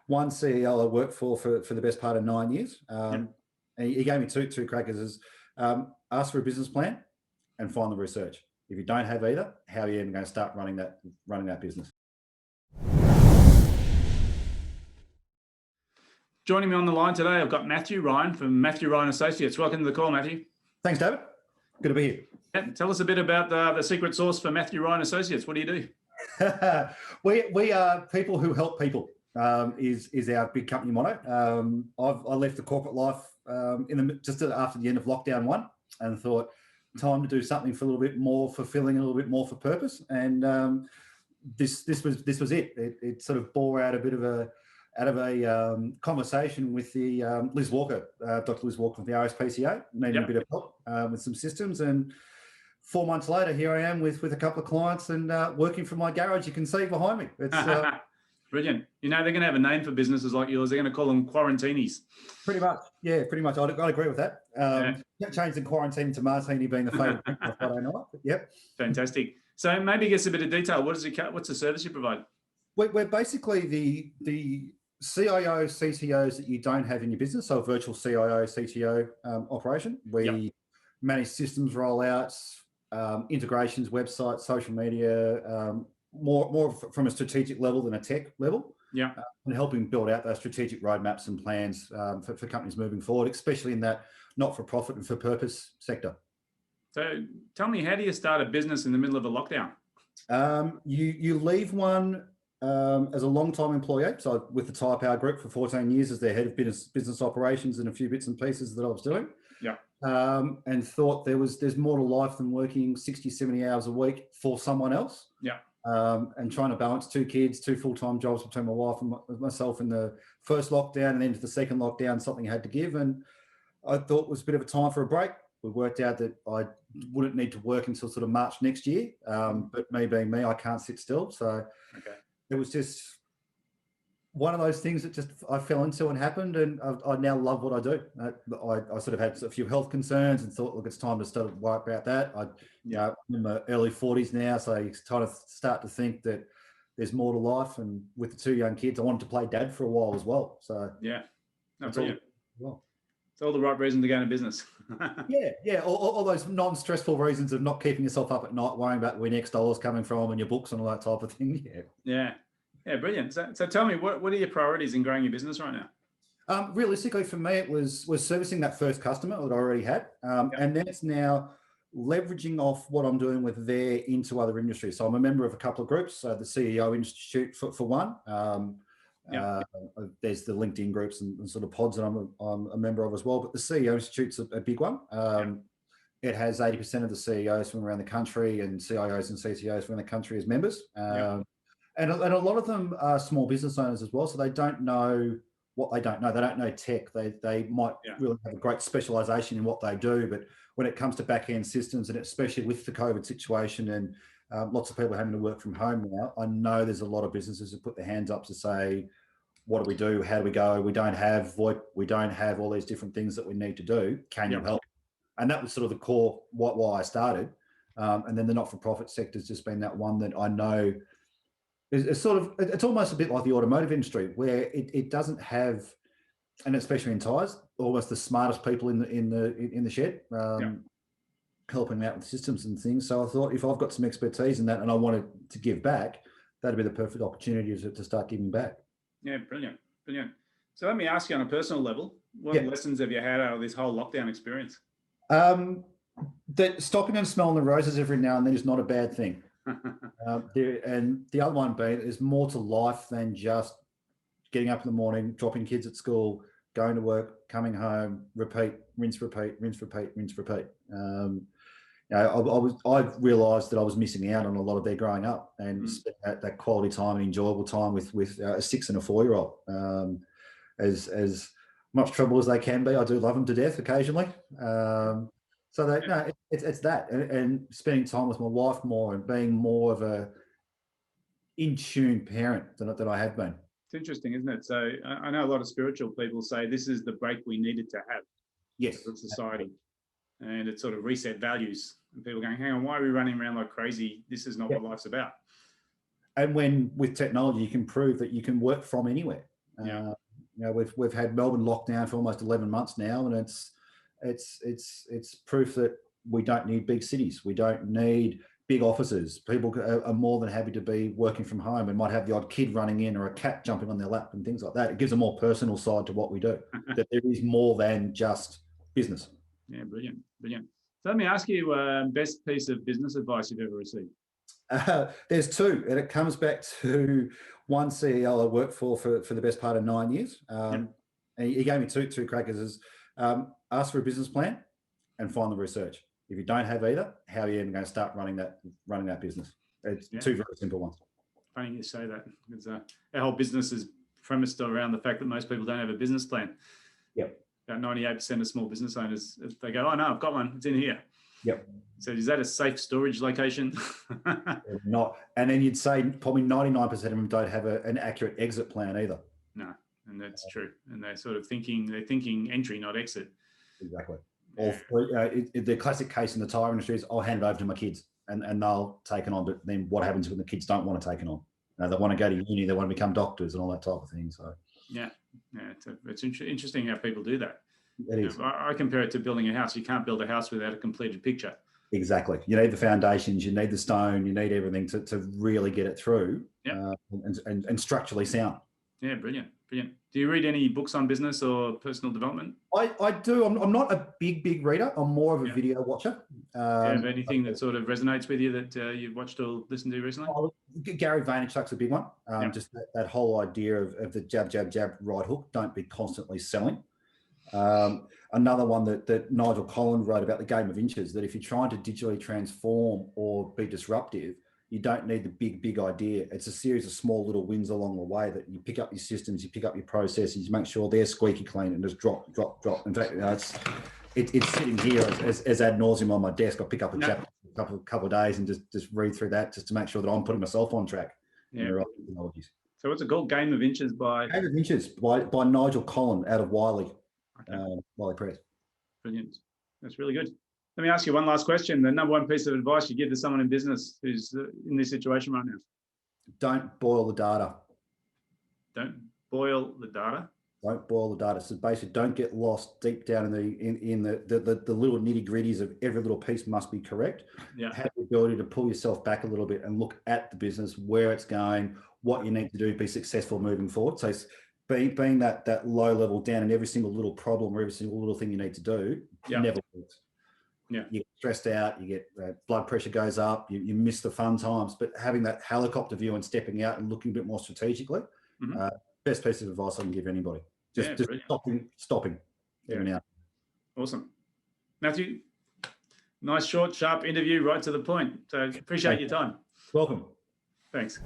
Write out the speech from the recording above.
one CEO I worked for the best part of 9 years. And he gave me two crackers: is ask for a business plan and find the research. If you don't have either, how are you even going to start running that business? Joining me on the line today, I've got Matthew Ryan from Matthew Ryan Associates. Welcome to the call, Matthew. Thanks, David. Good to be here. Yeah, tell us a bit about the secret sauce for Matthew Ryan Associates. What do you do? We are people who help people. Is our big company motto. I left the corporate life just after the end of lockdown 1, and thought time to do something for a little bit more fulfilling, a little bit more for purpose. And this was it. It sort of bore out a bit of a conversation with the Liz Walker, Dr. Liz Walker from the RSPCA, needing a bit of help with some systems. And 4 months later, here I am with a couple of clients and working from my garage. You can see behind me. It's brilliant. You know, they're going to have a name for businesses like yours. They're going to call them quarantinis. Pretty much. Yeah, pretty much. I'd agree with that. Change the quarantine to martini being the favourite drink on Friday night. Yep. Fantastic. So maybe give us a bit of detail. What's the service you provide? We're basically the CIO, CTOs that you don't have in your business, so a virtual CIO, CTO operation. We manage systems rollouts, integrations, websites, social media, more from a strategic level than a tech level. And helping build out those strategic roadmaps and plans for companies moving forward, especially in that not-for-profit and for-purpose sector. So tell me, how do you start a business in the middle of a lockdown? You leave one as a long-time employee, so with the Tyre Power Group for 14 years as their head of business operations and a few bits and pieces that I was doing. And thought there's more to life than working 60, 70 hours a week for someone else. And trying to balance 2 kids, 2 full-time jobs between my wife and myself in the first lockdown, and then to the second lockdown, something had to give. And I thought it was a bit of a time for a break. We worked out that I wouldn't need to work until sort of March next year. But me being me, I can't sit still. So it was just one of those things that just I fell into and happened, and I now love what I do. I sort of had a few health concerns and thought, look, it's time to start to worry about that. I'm in my early 40s now, so you kind of start to think that there's more to life. And with the 2 young kids, I wanted to play dad for a while as well. So brilliant. It's all the right reason to go into business. All those non-stressful reasons of not keeping yourself up at night, worrying about where next dollar's coming from and your books and all that type of thing. Yeah, brilliant. So tell me, what are your priorities in growing your business right now? Realistically, for me, it was servicing that first customer that I already had. And then it's now leveraging off what I'm doing with there into other industries. So I'm a member of a couple of groups, the CEO Institute for one. There's the LinkedIn groups and sort of pods that I'm a member of as well. But the CEO Institute's a big one. It has 80% of the CEOs from around the country and CIOs and CTOs from around the country as members. And a lot of them are small business owners as well, so they don't know what they don't know. They don't know tech. They might really have a great specialisation in what they do, but when it comes to back-end systems, and especially with the COVID situation and lots of people having to work from home now, I know there's a lot of businesses who put their hands up to say, what do we do? How do we go? We don't have VoIP. We don't have all these different things that we need to do. Can you help? And that was sort of the core why I started. And then the not-for-profit sector has just been that one that I know. It's almost a bit like the automotive industry, where it doesn't have, and especially in tyres, almost the smartest people in the shed, helping out with systems and things. So I thought, if I've got some expertise in that and I wanted to give back, that'd be the perfect opportunity to start giving back. Yeah, brilliant. So let me ask you on a personal level, what lessons have you had out of this whole lockdown experience? That stopping and smelling the roses every now and then is not a bad thing. And the other one being, there's more to life than just getting up in the morning, dropping kids at school, going to work, coming home, repeat, rinse, repeat, rinse, repeat, rinse, repeat. I realised that I was missing out on a lot of their growing up and spent that quality time and enjoyable time with a 6 and a 4-year-old. As much trouble as they can be, I do love them to death occasionally. It's that, and spending time with my wife more and being more of a in-tune parent than I have been. It's interesting, isn't it? So I know a lot of spiritual people say this is the break we needed to have. Yes. As a society. And it sort of reset values. And people going, hang on, why are we running around like crazy? This is not what life's about. And when with technology, you can prove that you can work from anywhere. Yeah. We've had Melbourne locked down for almost 11 months now, and it's proof that we don't need big cities. We don't need big offices. People are more than happy to be working from home and might have the odd kid running in or a cat jumping on their lap and things like that. It gives a more personal side to what we do, that there is more than just business. Yeah, brilliant. So let me ask you, best piece of business advice you've ever received. There's two, and it comes back to one CEO I worked for the best part of 9 years. And he gave me two crackers: is ask for a business plan and find the research. If you don't have either, how are you even going to start running that business? It's two very simple ones. Funny you say that, because our whole business is premised around the fact that most people don't have a business plan. Yep. About 98% of small business owners, they go, "Oh no, I've got one. It's in here." Yep. So is that a safe storage location? Not. And then you'd say probably 99% of them don't have an accurate exit plan either. No, and that's true. And they're sort of thinking entry, not exit. Exactly. The classic case in the tire industry is I'll hand it over to my kids and they'll take it on. But then what happens when the kids don't want to take it on? They want to go to uni, they want to become doctors and all that type of thing. So it's interesting how people do that. It is. I compare it to building a house. You can't build a house without a completed picture. Exactly. You need the foundations, you need the stone, you need everything to really get it through. And structurally sound. Yeah, brilliant. Do you read any books on business or personal development? I do. I'm not a big reader. I'm more of a video watcher. Do you have anything that sort of resonates with you that you've watched or listened to recently? Gary Vaynerchuk's a big one. Just that whole idea of the jab, right hook. Don't be constantly selling. Another one that Nigel Collins wrote about, the game of inches, that if you're trying to digitally transform or be disruptive, you don't need the big idea. It's a series of small little wins along the way that you pick up your systems, you pick up your processes, you make sure they're squeaky clean and just drop. In fact, it's sitting here as ad nauseum on my desk. I pick up a chapter a couple of days and just read through that just to make sure that I'm putting myself on track. Yeah. So what's it called? Game of Inches by Nigel Collins out of Wiley. Okay. Wiley Press. Brilliant. That's really good. Let me ask you one last question. The number one piece of advice you give to someone in business who's in this situation right now? Don't boil the data. Don't boil the data. Don't boil the data. So basically, don't get lost deep down in the little nitty gritties of every little piece must be correct. Yeah. Have the ability to pull yourself back a little bit and look at the business, where it's going, what you need to do to be successful moving forward. So being that low level down in every single little problem or every single little thing you need to do never works. Yeah. You get stressed out, you get blood pressure goes up, you miss the fun times, but having that helicopter view and stepping out and looking a bit more strategically, best piece of advice I can give anybody. Just stopping. Yeah. Awesome. Matthew, nice, short, sharp interview, right to the point. So appreciate your time. Welcome. Thanks.